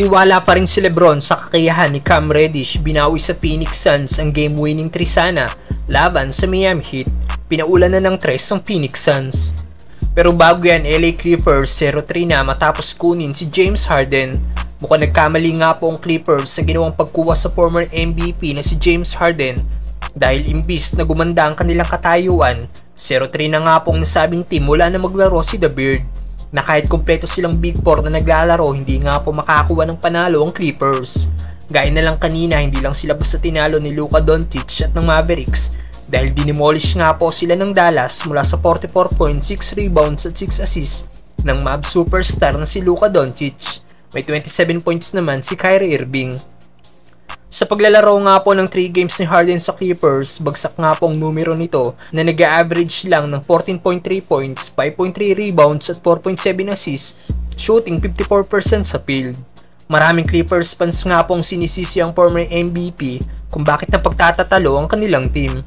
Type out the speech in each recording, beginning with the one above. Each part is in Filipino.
Tiwala pa rin si LeBron sa kakayahan ni Cam Reddish binawi sa Phoenix Suns ang game-winning trisana laban sa Miami Heat. Pinaulan na ng 3 ang Phoenix Suns. Pero bago yan, LA Clippers 0-3 na matapos kunin si James Harden. Mukhang nagkamali nga po ang Clippers sa ginawang pagkuha sa former MVP na si James Harden dahil imbis na gumanda ang kanilang katayuan, 0-3 na nga po ang nasabing team mula na maglaro si The Beard. Na kahit kumpleto silang Big Four na naglalaro, hindi nga po makakuha ng panalo ang Clippers. Gaya na lang kanina, hindi lang sila basta tinalo ni Luka Doncic at ng Mavericks dahil dinimolish nga po sila ng Dallas mula sa 44 points, 6 rebounds at 6 assists ng Mavs superstar na si Luka Doncic. May 27 points naman si Kyrie Irving. Sa paglalaro nga po ng 3 games ni Harden sa Clippers, bagsak nga po ang numero nito na nag-average lang ng 14.3 points, 5.3 rebounds at 4.7 assists, shooting 54% sa field. Maraming Clippers fans nga pong sinisisi ang former MVP kung bakit napagtatatalo ang kanilang team.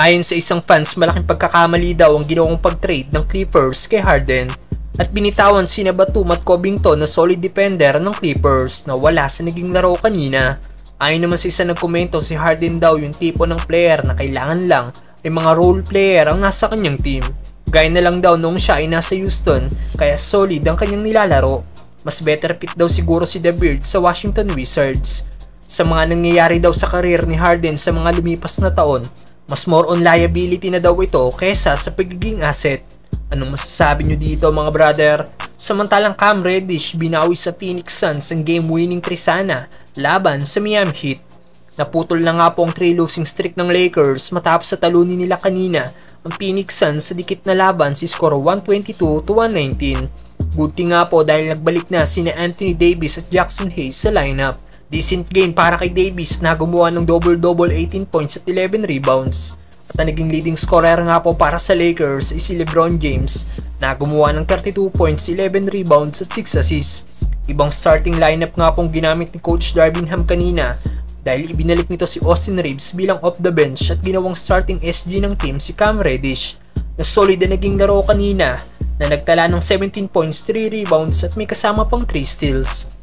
Ayon sa isang fans, malaking pagkakamali daw ang ginawang pag-trade ng Clippers kay Harden at binitawan sina Batum at Covington na solid defender ng Clippers na wala sa naging laro kanina. Ayon naman sa isa nagkomento, si Harden daw yung tipo ng player na kailangan lang ay mga role player ang nasa kanyang team. Gaya na lang daw noong siya ay nasa Houston, kaya solid ang kanyang nilalaro. Mas better fit daw siguro si The Beard sa Washington Wizards. Sa mga nangyayari daw sa karir ni Harden sa mga lumipas na taon, mas more on liability na daw ito kesa sa pagiging asset. Anong masasabi nyo dito mga brother? Samantalang Cam Reddish binawi sa Phoenix Suns ang game-winning trisana laban sa Miami Heat. Naputol na nga po ang 3 losing streak ng Lakers matapos sa talunin nila kanina ang Phoenix Suns sa dikit na laban si score 122-119. Good thing nga po dahil nagbalik na sina Anthony Davis at Jackson Hayes sa lineup. Decent game para kay Davis na gumawa ng double-double 18 points at 11 rebounds. At ang naging leading scorer nga po para sa Lakers ay si LeBron James na gumawa ng 32 points, 11 rebounds at 6 assists. Ibang starting lineup nga pong ginamit ni Coach Darvingham kanina dahil ibinalik nito si Austin Reeves bilang off the bench at ginawang starting SG ng team si Cam Reddish na solid na naging laro kanina na nagtala ng 17 points, 3 rebounds at may kasama pang 3 steals.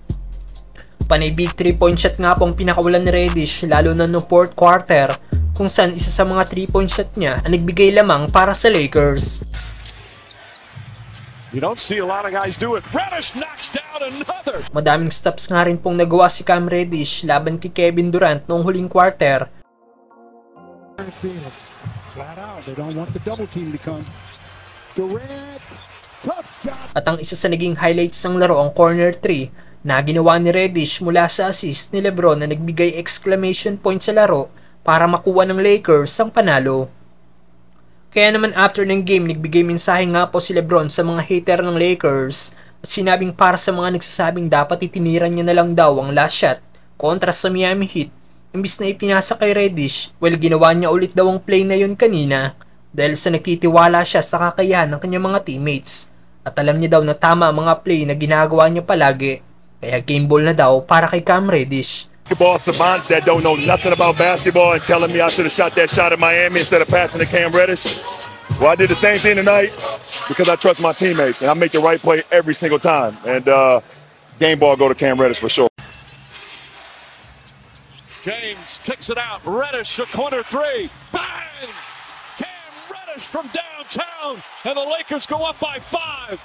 Panay big 3-point shot nga pong pinakawalan ni Reddish lalo na noong 4th quarter kung saan isa sa mga 3-point shot niya ang nagbigay lamang para sa Lakers. You don't see a lot of guys do it. Reddish knocks down another. Madaming stops nga rin pong nagawa si Cam Reddish laban kay Kevin Durant noong huling quarter. Flat out. They don't want the double team to come. Durant, tough shot. At ang isa sa naging highlights ng laro ang corner 3 na ginawa ni Reddish mula sa assist ni LeBron na nagbigay exclamation point sa laro para makuha ng Lakers ang panalo. Kaya naman after ng game, nagbigay mensahe nga po si LeBron sa mga hater ng Lakers at sinabing para sa mga nagsasabing dapat itiniran niya na lang daw ang last shot kontra sa Miami Heat imbis na ipinasa kay Reddish, well ginawa niya ulit daw ang play na yun kanina dahil sa nagtitiwala siya sa kakayahan ng kanyang mga teammates at alam niya daw na tama ang mga play na ginagawa niya palagi, kaya game ball na daw para kay Cam Reddish. Basketball savants that don't know nothing about basketball and telling me I should have shot that shot at Miami instead of passing to Cam Reddish. Well, I did the same thing tonight because I trust my teammates and I make the right play every single time. And game ball go to Cam Reddish for sure. James kicks it out. Reddish a corner 3. Bang! Cam Reddish from downtown, and the Lakers go up by 5.